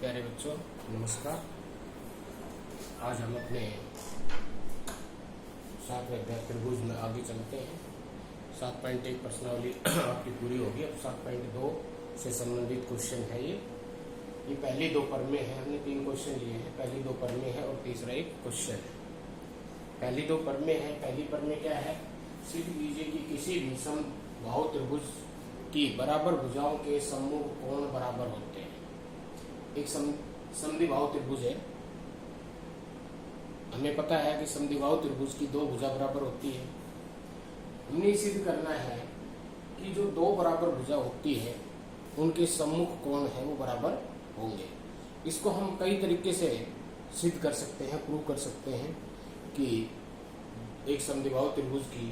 प्यारे बच्चों नमस्कार। आज हम अपने 7वें अध्याय त्रिभुज में आगे चलते हैं। 7.1 प्रश्नावली आपकी पूरी होगी। अब 7.2 से संबंधित क्वेश्चन है। ये पहली दो पर में है। हमने 3 क्वेश्चन लिए हैं। पहली दो पर में है और तीसरा एक क्वेश्चन है। पहली दो पर में है। पहली पर में क्या है? सिद्ध कीजिए कि किसी भी समबाहु त्रिभुज की बराबर भुजाओं के सम्मुख कोण बराबर होते हैं। एक समद्विबाहु त्रिभुज है। हमें पता है कि समद्विबाहु त्रिभुज की दो भुजा बराबर होती है। हमने सिद्ध करना है कि जो दो बराबर भुजा होती है उनके सम्मुख कोण है वो बराबर होंगे। इसको हम कई तरीके से सिद्ध कर सकते हैं, प्रूव कर सकते हैं कि एक समद्विबाहु त्रिभुज की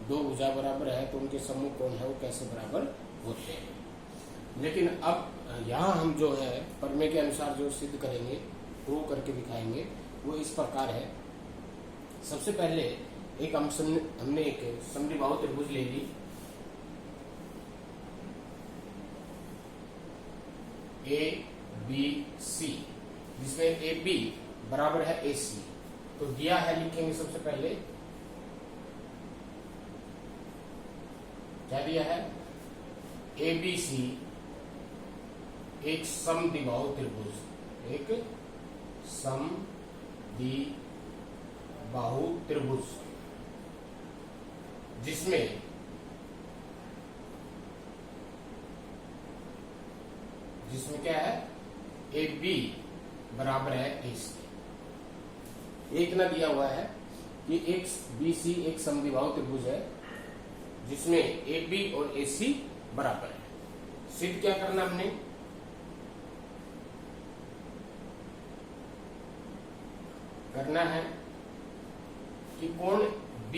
दो भुजा बराबर है तो उनके सम्मुख कोण है वो कैसे बराबर होते हैं। लेकिन अब यहाँ हम जो है प्रमेय के अनुसार जो सिद्ध करेंगे, प्रूव करके दिखाएंगे, वो इस प्रकार है। सबसे पहले एक हमने एक समद्विबाहु त्रिभुज ले ली। ए बी सी, जिसमें ए बी बराबर है ए सी। तो दिया है, लिखेंगे सबसे पहले क्या दिया है? ए बी सी एक समद्विबाहु त्रिभुज, एक समद्विबाहु त्रिभुज जिसमें क्या है? ए बी बराबर है ए सी। एक ना दिया हुआ है कि एक बी सी एक समद्विबाहु त्रिभुज है जिसमें ए बी और ए सी बराबर है। सिद्ध क्या करना हमने? करना है कि कोण B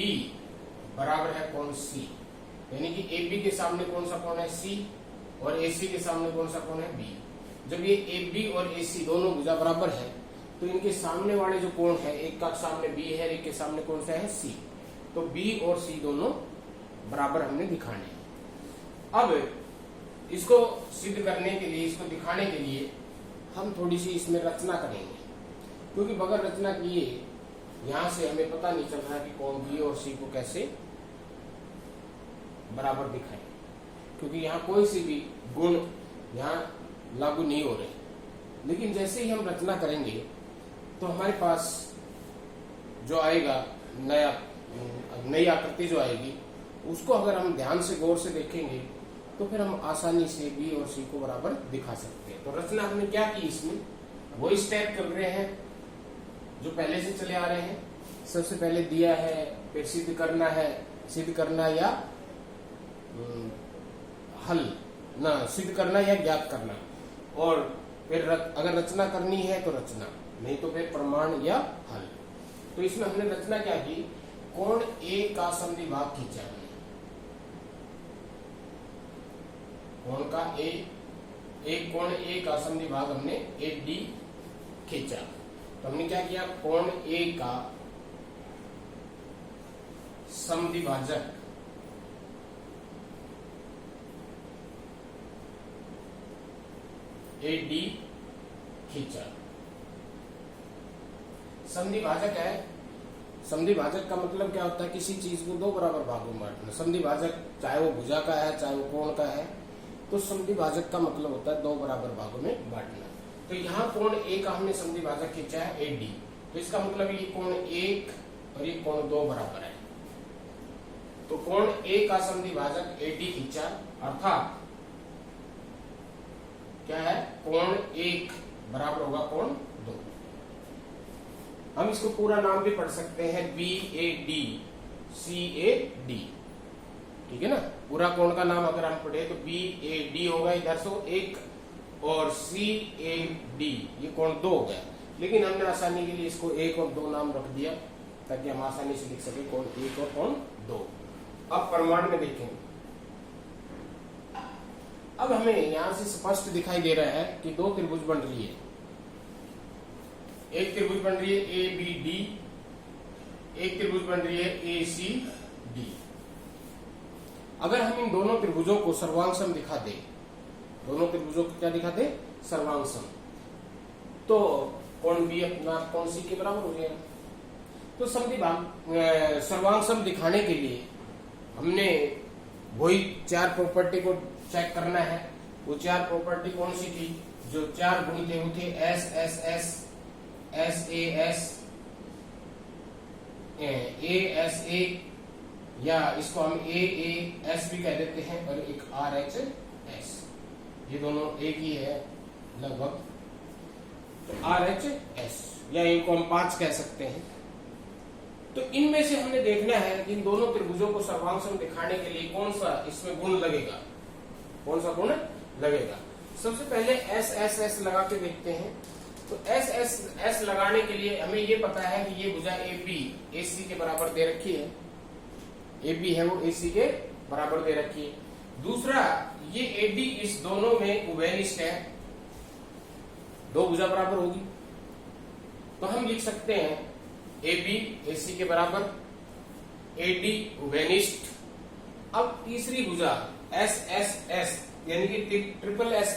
बराबर है कोण C, यानी कि AB के सामने कौन सा कोण है? C, और AC के सामने कौन सा कोण है? B। जब ये AB और AC दोनों भुजा बराबर है तो इनके सामने वाले जो कोण है, एक का सामने B है, एक के सामने कौन सा है? C। तो B और C दोनों बराबर हमने दिखाने हैं। अब इसको सिद्ध करने के लिए, इसको दिखाने के लिए हम थोड़ी सी इसमें रचना करेंगे, क्योंकि बगैर रचना किए यहां से हमें पता नहीं चल रहा है कि कोण B और C को कैसे बराबर दिखाएं, क्योंकि यहाँ कोई सी भी गुण यहाँ लागू नहीं हो रहे। लेकिन जैसे ही हम रचना करेंगे तो हमारे पास जो आएगा नई आकृति जो आएगी, उसको अगर हम ध्यान से गौर से देखेंगे तो फिर हम आसानी से B और C को बराबर दिखा सकते हैं। तो रचना हमने क्या की, इसमें वो स्टेप कर रहे हैं जो पहले से चले आ रहे हैं। सबसे पहले दिया है, फिर सिद्ध करना है, सिद्ध करना या हल ना, सिद्ध करना या ज्ञात करना, और फिर अगर रचना करनी है तो रचना, नहीं तो फिर प्रमाण या हल। तो इसमें हमने रचना क्या की? कोण A का समद्विभाग खींचा। कोण का एक कोण A का समद्विभाग हमने AD खींचा। तो हमने क्या किया? कोण A का समद्विभाजक AD खींचा। समद्विभाजक है। समद्विभाजक का मतलब क्या होता है? किसी चीज को दो बराबर भागों में बांटना। समद्विभाजक चाहे वो भुजा का है चाहे वो कोण का है, तो समद्विभाजक का मतलब होता है दो बराबर भागों में बांटना। तो यहाँ कोण A का हमने समद्विभाजक खींचा है AD, तो इसका मतलब ये कोण 1 और ये कोण 2 बराबर है। तो कोण A का समद्विभाजक AD खींचा, अर्थात क्या है? कोण 1 बराबर होगा कोण 2। हम इसको पूरा नाम भी पढ़ सकते हैं, BAD CAD, ठीक है ना। पूरा कोण का नाम अगर हम पढ़े तो BAD होगा इधर से 1, और CAD ये कोण 2 हो गया। लेकिन हमने आसानी के लिए इसको 1 और 2 नाम रख दिया ताकि हम आसानी से लिख सके कोण 1 और कोण 2। अब प्रमाण में देखेंगे। अब हमें यहां से स्पष्ट दिखाई दे रहा है कि दो त्रिभुज बन रही है। एक त्रिभुज बन रही है ABD, एक त्रिभुज बन रही है ACD। अगर हम इन दोनों त्रिभुजों को सर्वांग सम दिखा दें, दोनों त्रिभुजों को क्या दिखाते? सर्वांग सम। तो कोण बी अपना कोण सी के बराबर हो जाएगा। तो समद्विभाग सर्वांग सम दिखाने के लिए हमने वही चार प्रॉपर्टी को चेक करना है। वो चार प्रॉपर्टी कौन सी थी? जो चार गुण थे वो थे S S S, S A S, A S A, या इसको हम ए एस भी कह देते हैं, और एक आर एच एस। ये दोनों एक ही है लगभग, तो आर एच एस, या इनको हम पांच कह सकते हैं। तो इनमें से हमने देखना है कि इन दोनों त्रिभुजों को सर्वांग सम दिखाने के लिए कौन सा इसमें गुण लगेगा, कौन सा गुण लगेगा। सबसे पहले एस एस एस लगा के देखते हैं। तो एस एस एस लगाने के लिए हमें ये पता है कि ये भुजा ए बी ए सी के बराबर दे रखी है, ए बी है वो ए सी के बराबर दे रखी है। दूसरा, ये ए डी इस दोनों में उभयनिष्ठ है, दो भुजा बराबर होगी, तो हम लिख सकते हैं ए बी ए सी के बराबर, ए डी उभयनिष्ठ। अब तीसरी भुजा एस एस एस यानी कि ट्रिपल एस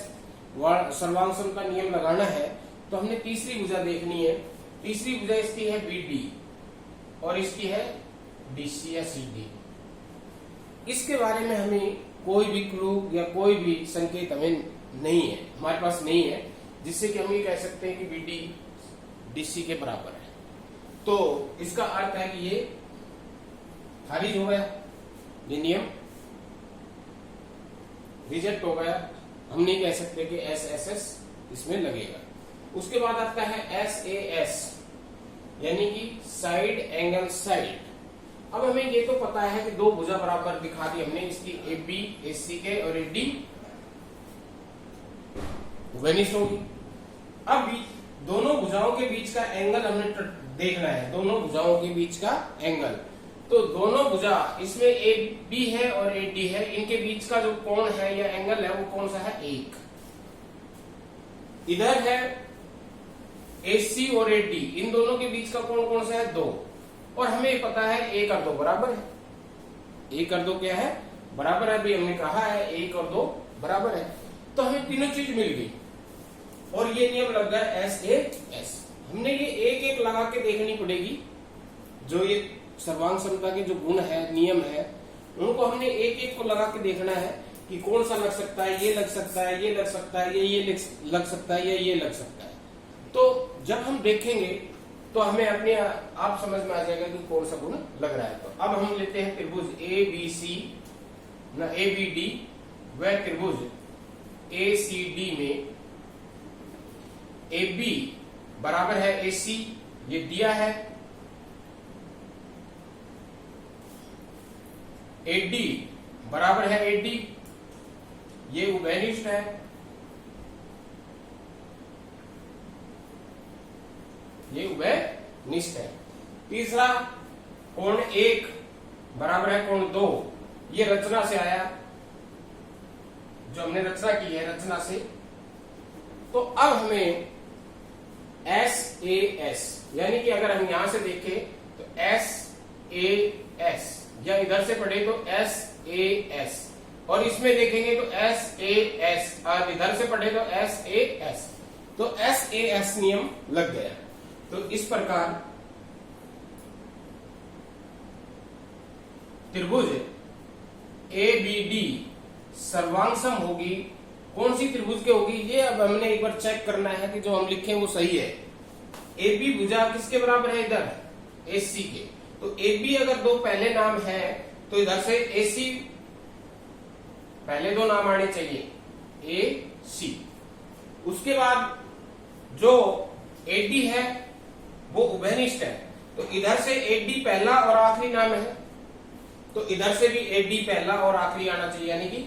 सर्वांग सम का नियम लगाना है, तो हमने तीसरी भुजा देखनी है। तीसरी भुजा इसकी है बी डी और इसकी है डी सी या सी डी। इसके बारे में हमें कोई भी क्लू या कोई भी संकेत हमें नहीं है, हमारे पास नहीं है, जिससे कि हम ये कह सकते हैं कि बी डी डी सी के बराबर है। तो इसका अर्थ है कि ये खारिज हो गया, ये नियम रिजेक्ट हो गया, हम नहीं कह सकते कि एस एस एस इसमें लगेगा। उसके बाद आता है एस ए एस यानी कि साइड एंगल साइड। अब हमें ये तो पता है कि दो भुजा बराबर दिखा दी हमने, इसकी ए बी ए सी के और ए डी उभयनिष्ठ होगी। अब दोनों भुजाओं के बीच का एंगल हमने देखना है, दोनों भुजाओं के बीच का एंगल। तो दोनों भुजा इसमें ए बी है और ए डी है, इनके बीच का जो कोण है या एंगल है वो कौन सा है? एक। इधर है ए सी और ए डी, इन दोनों के बीच का कोण कौन सा है? दो। और हमें पता है एक और दो बराबर है, एक और दो क्या है? बराबर है। अभी हमने कहा है एक और दो बराबर है, तो हमें तीनों चीज मिल गई और ये नियम लग गया एस ए एस। हमने ये एक एक लगा के देखनी पड़ेगी, जो ये सर्वांग समता के जो गुण है, नियम है, उनको हमने एक एक को लगा के देखना है कि कौन सा लग सकता है, ये लग सकता है, ये लग सकता है, ये लग सकता है, ये लग सकता है। तो जब हम देखेंगे तो हमें अपने आप समझ में आ जाएगा कि कौन सा गुण लग रहा है। तो अब हम लेते हैं त्रिभुज ए बी सी ना ए बी डी, वह त्रिभुज ए सी डी में ए बी बराबर है ए सी, ये दिया है, ए डी बराबर है ए डी, ये उभयनिष्ठ है, ये उभयनिष्ठ है। तीसरा, कोण एक बराबर है कोण दो, ये रचना से आया, जो हमने रचना की है रचना से। तो अब हमें एस ए एस यानी कि अगर हम यहां से देखें तो एस ए एस, या इधर से पढ़े तो एस ए एस, और इसमें देखेंगे तो एस ए एस, और इधर से पढ़े तो एस ए एस, तो एस ए एस नियम लग गया। तो इस प्रकार त्रिभुज ए बी डी सर्वांग सम होगी। कौन सी त्रिभुज के होगी ये अब हमने एक बार चेक करना है कि जो हम लिखे वो सही है। ए बी भुजा किसके बराबर है? इधर ए सी के। तो ए बी अगर दो पहले नाम है तो इधर से ए सी पहले दो नाम आने चाहिए, ए सी। उसके बाद जो ए डी है वो उभयनिष्ठ है, तो इधर से ए डी पहला और आखिरी नाम है, तो इधर से भी ए डी पहला और आखिरी आना चाहिए, यानी कि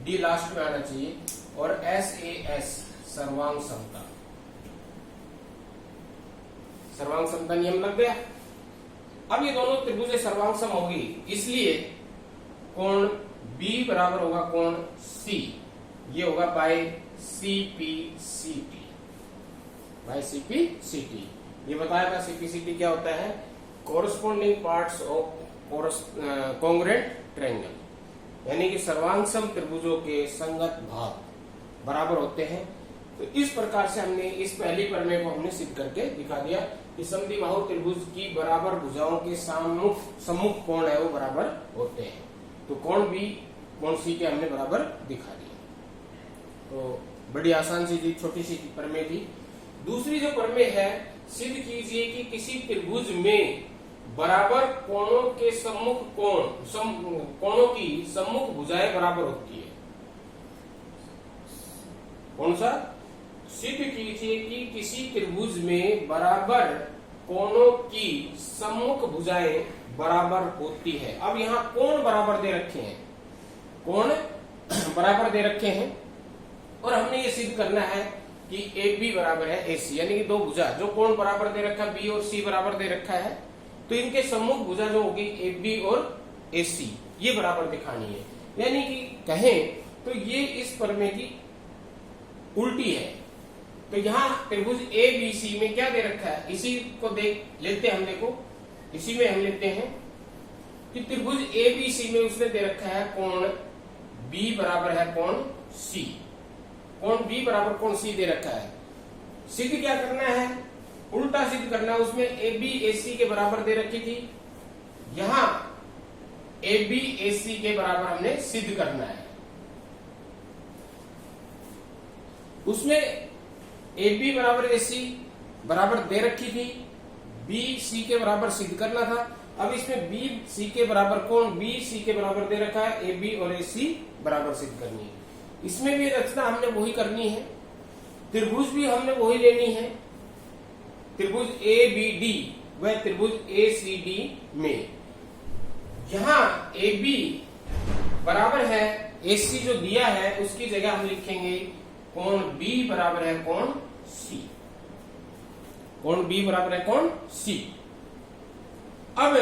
डी लास्ट में आना चाहिए। और एस ए एस सर्वांग समता, सर्वांग समता नियम लग गया। अब ये दोनों त्रिभुज सर्वांग सम होगी, इसलिए कोण बी बराबर होगा कोण सी, ये होगा by C P C T, by C P C T. ये बताया था सीपीसीटी क्या होता है? Corresponding parts of congruent triangle, यानी कि सर्वांग सम त्रिभुजों के संगत भाग बराबर होते हैं। तो इस प्रकार से हमने इस पहली प्रमेय को हमने सिद्ध करके दिखा दिया कि समद्विबाहु त्रिभुज की बराबर भुजाओं के सम्मुख कोण है वो बराबर होते हैं। तो कोण बी कोण सी के हमने बराबर दिखा दिया। तो बड़ी आसान सी चीज, छोटी सी प्रमेय थी। दूसरी जो प्रमेय है, सिद्ध कीजिए कि किसी त्रिभुज में बराबर कोणों के कोणों की सम्मुख भुजाएं बराबर होती है। कौन सा? सिद्ध कीजिए कि किसी त्रिभुज में बराबर कोणों की सम्मुख भुजाएं बराबर होती है। अब यहाँ कोण बराबर दे रखे हैं, कोण बराबर दे रखे हैं और हमने ये सिद्ध करना है कि ए बी बराबर है ए सी, यानी कि दो भुजा जो कोण बराबर दे रखा है बी और सी बराबर दे रखा है, तो इनके सम्मुख भुजा जो होगी ए बी और ए सी ये बराबर दिखानी है। यानी कि कहें तो ये इस प्रमेय की उल्टी है। तो यहाँ त्रिभुज ए बी सी में क्या दे रखा है, इसी को देख लेते हैं हम। देखो इसी में हम लेते हैं कि त्रिभुज ए बी सी में उसने दे रखा है कोण बी बराबर है कोण सी, कोण बी बराबर कोण सी दे रखा है। सिद्ध क्या करना है, उल्टा सिद्ध करना है। उसमें ए बी ए सी के बराबर दे रखी थी, यहां ए बी ए सी के बराबर हमने सिद्ध करना है। उसमें ए बी बराबर ए सी बराबर दे रखी थी, बी सी के बराबर सिद्ध करना था। अब इसमें बी सी के बराबर कोण बी सी के बराबर दे रखा है, ए बी और ए सी बराबर सिद्ध करनी है। इसमें भी रचना हमने वही करनी है, त्रिभुज भी हमने वही लेनी है। त्रिभुज ए बी डी व त्रिभुज ए सी डी में यहां ए बी बराबर है ए सी जो दिया है उसकी जगह हम लिखेंगे कोण बी बराबर है कोण सी, कोण बी बराबर है कोण सी। अब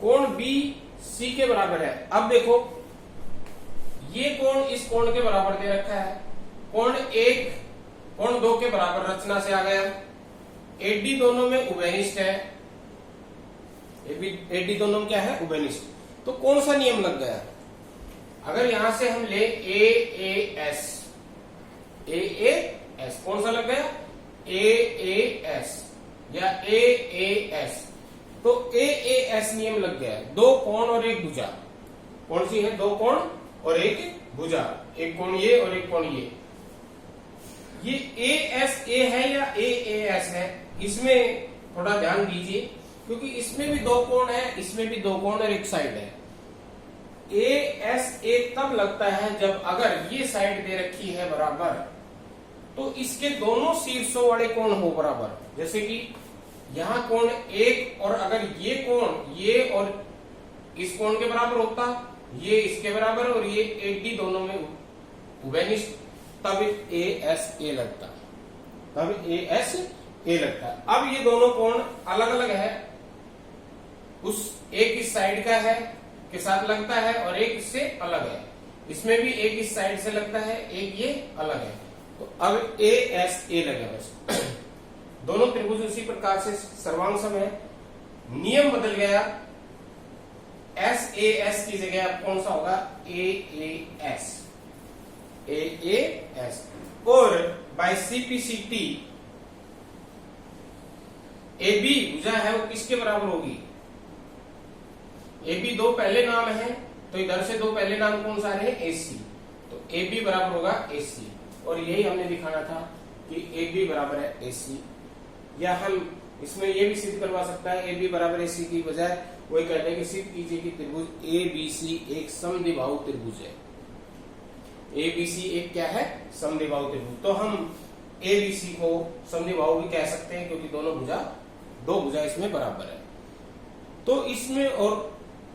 कोण बी सी के बराबर है। अब देखो ये कोण इस कोण के बराबर दे रखा है, कोण एक कोण दो के बराबर रचना से आ गया। एडी दोनों में उभयनिष्ठ है, एडी दोनों में क्या है, उभयनिष्ठ। तो कौन सा नियम लग गया, अगर यहां से हम ले ए एस, ए एस कौन सा लग गया, ए एस या ए एस, तो ए एस नियम लग गया। दो कोण और एक भुजा, कौन सी है, दो कोण और एक भुजा, एक कोण ये और एक कोण ये ए एस ए है या ए एस है, इसमें थोड़ा ध्यान दीजिए क्योंकि इसमें भी दो कोण है, इसमें भी दो कोण और एक साइड है। ए एस ए तब लगता है जब अगर ये साइड दे रखी है बराबर तो इसके दोनों शीर्षों वाले कोण हो बराबर। जैसे कि यहां कोण एक और अगर ये कोण ये और इस कोण के बराबर होता, ये इसके बराबर और ये एडी दोनों में उभयनिष्ठ, तब ए एस ए लगता, तब ए एस ए लगता। अब ये दोनों कोण अलग अलग है, उस एक इस साइड का है के साथ लगता है और एक इससे अलग है, इसमें भी एक इस साइड से लगता है, एक ये अलग है। तो अब ए एस ए लगे बस। दोनों त्रिभुज उसी प्रकार से सर्वांग सम है, नियम बदल गया, एस ए एस की जगह अब कौन सा होगा, ए एस, ए एस। और बाय सीपीसीटी ए बी भुजा है वो किसके बराबर होगी, ए बी दो पहले नाम है तो इधर से दो पहले नाम कौन सा है, ए सी, तो ए बी बराबर होगा ए सी। और यही हमने दिखाना था कि ए बी बराबर है ए सी, या हम इसमें ये भी सिद्ध करवा सकता है ए बी बराबर ए सी की बजाय वही कहते हैं कि सिद्ध कीजिए कि त्रिभुज ए बी सी एक समद्विबाहु त्रिभुज है। ए बी सी एक क्या है, समद्विबाहु त्रिभुज। तो हम ए बी सी को समद्विबाहु भी कह सकते हैं क्योंकि दो भुजा इसमें बराबर है। तो इसमें और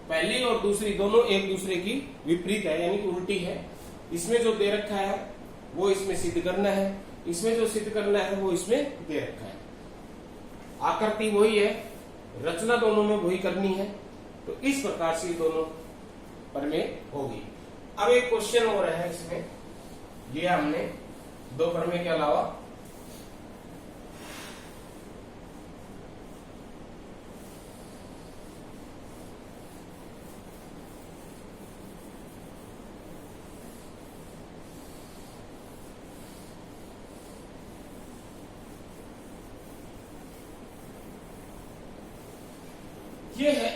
पहली और दूसरी दोनों एक दूसरे की विपरीत है, यानी कि उल्टी है। इसमें जो दे रखा है वो इसमें सिद्ध करना है, इसमें जो सिद्ध करना है वो इसमें दे रखा है। आकृति वही है, रचना दोनों में वही करनी है। तो इस प्रकार से दोनों प्रमेय होगी। अब एक क्वेश्चन हो रहा है इसमें, ये हमने दो प्रमेय के अलावा ये है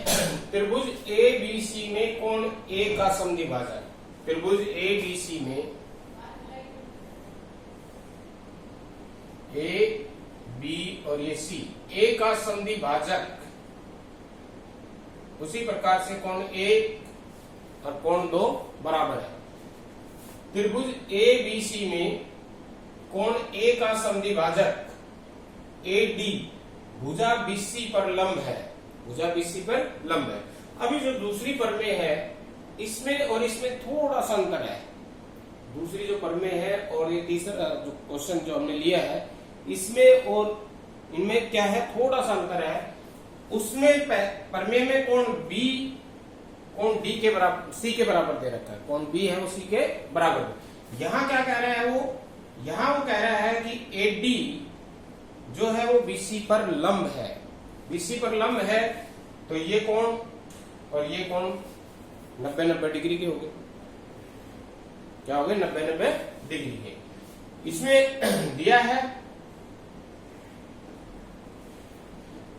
त्रिभुज ए बी सी में कोण ए का समद्विभाजक। त्रिभुज ए बी सी में ए बी और ये सी, ए का समद्विभाजक, उसी प्रकार से कोण ए और कोण 2 बराबर है। त्रिभुज ए बी सी में कोण ए का समद्विभाजक ए डी भुजा बीसी पर लंब है, भुजा बीसी पर लंब है। अभी जो दूसरी परमेय है इसमें और इसमें थोड़ा सा अंतर है। दूसरी जो परमेय है और ये तीसरा जो क्वेश्चन जो हमने लिया है इसमें और इनमें क्या है, थोड़ा सा अंतर है। उसमें परमेय में कोण बी कोण डी के बराबर, सी के बराबर दे रखा है, कोण बी है वो सी के बराबर। यहां क्या कह रहा है वो, यहां वो कह रहा है कि एडी जो है वो बीसी पर लंब है, बीसी पर लंब है, तो ये कोण और ये कोण 90-90 डिग्री के हो गए। क्या हो गए, 90-90 डिग्री के। इसमें दिया है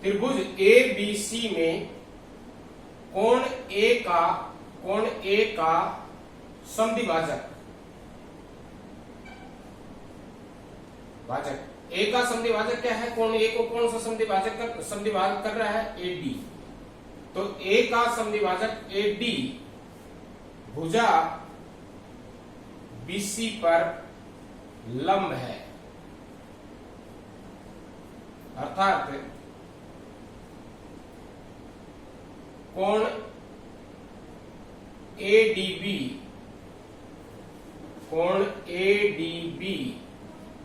त्रिभुज ए बी सी में कोण ए का समद्विभाजक, भाजक ए का समद्विभाजक क्या है, कोण ए को कौन सा समद्विभाजक कर रहा है, ए डी। तो ए का समद्विभाजक ए डी भुजा बीसी पर लंब है, अर्थात कोण एडीबी, कोण एडीबी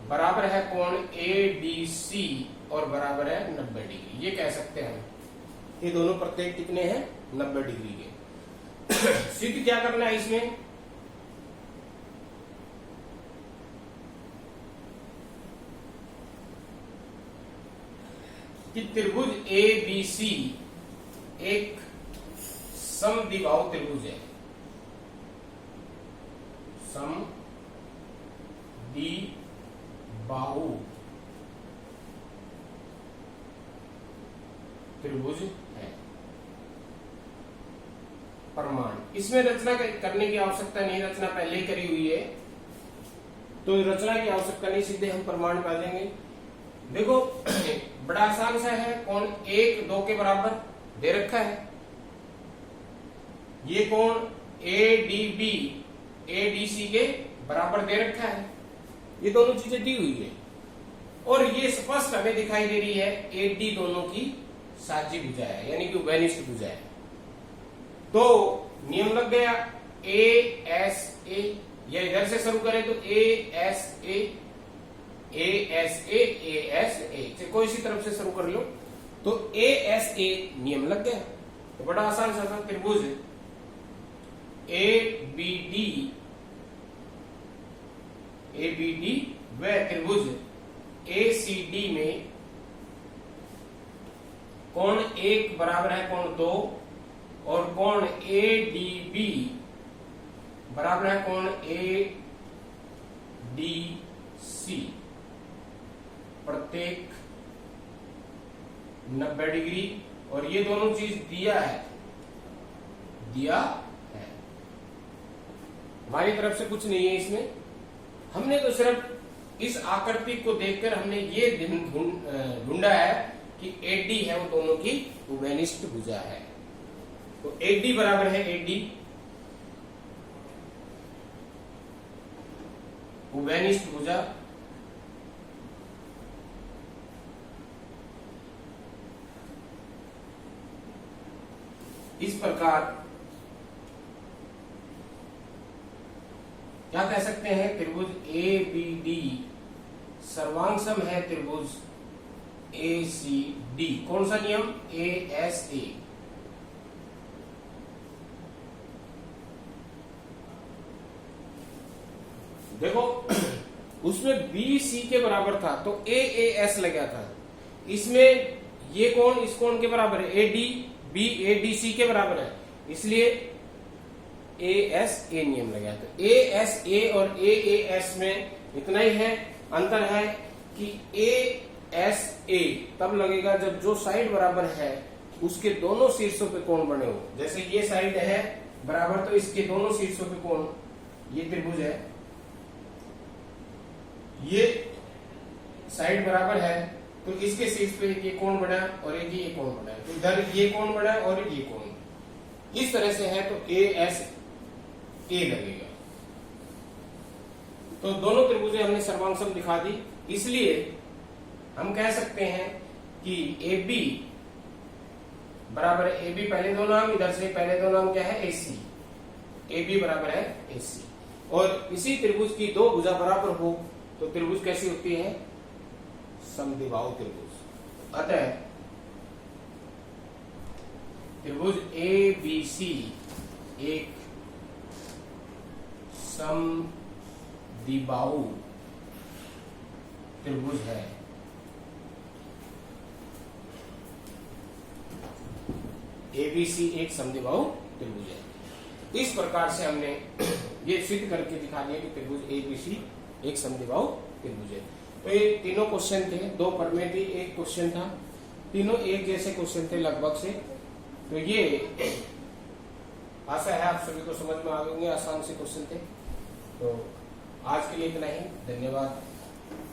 बराबर है कोण एडीसी और बराबर है 90 डिग्री। ये कह सकते हैं, ये दोनों प्रत्येक कितने हैं, 90 डिग्री के। सिद्ध क्या करना है इसमें, कि त्रिभुज ए बी सी एक समद्विबाहु त्रिभुज है, समद्विबाहु त्रिभुज है। प्रमाण, इसमें रचना करने की आवश्यकता नहीं, रचना पहले ही करी हुई है, तो रचना की आवश्यकता नहीं, सीधे हम प्रमाण पा देंगे। देखो बड़ा आसान सा है, कोण 1 2 के बराबर दे रखा है, ये कोण एडीबी एडीसी के बराबर दे रखा है, ये दोनों चीजें दी हुई है और ये स्पष्ट हमें दिखाई दे रही है एडी दोनों की साझी भुजा है, यानी कि उभयनिष्ठ भुजा है। तो नियम लग गया, ए एस ए, या इधर से शुरू करें तो A S A, A S A, A S A, कोई सी तरफ से शुरू कर लो तो ए एस ए नियम लग गया। तो बड़ा आसान सा था, त्रिभुज ए बी डी व त्रिभुज ए सी डी में कोण 1 बराबर है कोण 2 और कोण ए डी बी बराबर है कोण ए डी सी, प्रत्येक 90 डिग्री, और ये दोनों चीज दिया है, हमारी तरफ से कुछ नहीं है इसमें। हमने तो सिर्फ इस आकृति को देखकर हमने ये ढूंढा है कि एडी है वो दोनों की उभयनिष्ठ भुजा है। तो एडी बराबर है एडी उभयनिष्ठ भुजा, इस प्रकार क्या कह सकते हैं, त्रिभुज ए बी डी सर्वांगसम है त्रिभुज ए सी डी। कौन सा नियम, ए एस ए। देखो उसमें बी सी के बराबर था तो ए एस लगा था, इसमें ये कोण इस कोण के बराबर है, A D B A D C के बराबर है, इसलिए ए एस ए नियम लगा। तो ए एस ए और ए एस में इतना ही है, अंतर है कि ए एस ए तब लगेगा जब जो साइड बराबर है उसके दोनों शीर्षों पे कोण बने हो। जैसे ये साइड है बराबर, तो इसके दोनों शीर्षों पे कोण, ये त्रिभुज है, ये साइड बराबर है, तो इसके शीर्ष पे एक ये कोण बना और एक ये कोण बना है, तो इधर ये कोण बना और एक ये कोण। इस तरह से है तो ए एस ए लगेगा। तो दोनों त्रिभुजें हमने सर्वांग दिखा दी, इसलिए हम कह सकते हैं कि ए बी बराबर है, ए बी पहले दो नाम, इधर से पहले दो नाम क्या है, ए सी, ए बी बराबर है ए सी। और इसी त्रिभुज की दो भुजा बराबर हो तो त्रिभुज कैसी होती है, समद्विबाहु त्रिभुज। अतः त्रिभुज ए बी सी एक समद्विबाहु त्रिभुज है। एबीसी एक समद्विबाहु त्रिभुज है। इस प्रकार से हमने ये सिद्ध करके दिखा दिया कि त्रिभुज एबीसी एक समद्विबाहु त्रिभुज है। तो ये तीनों क्वेश्चन थे, दो प्रमेय थी, एक क्वेश्चन था, तीनों एक जैसे क्वेश्चन थे लगभग से। तो ये आशा है आप सभी को समझ में आ गए होंगे, आसान से क्वेश्चन थे। तो आज के लिए इतना ही, धन्यवाद।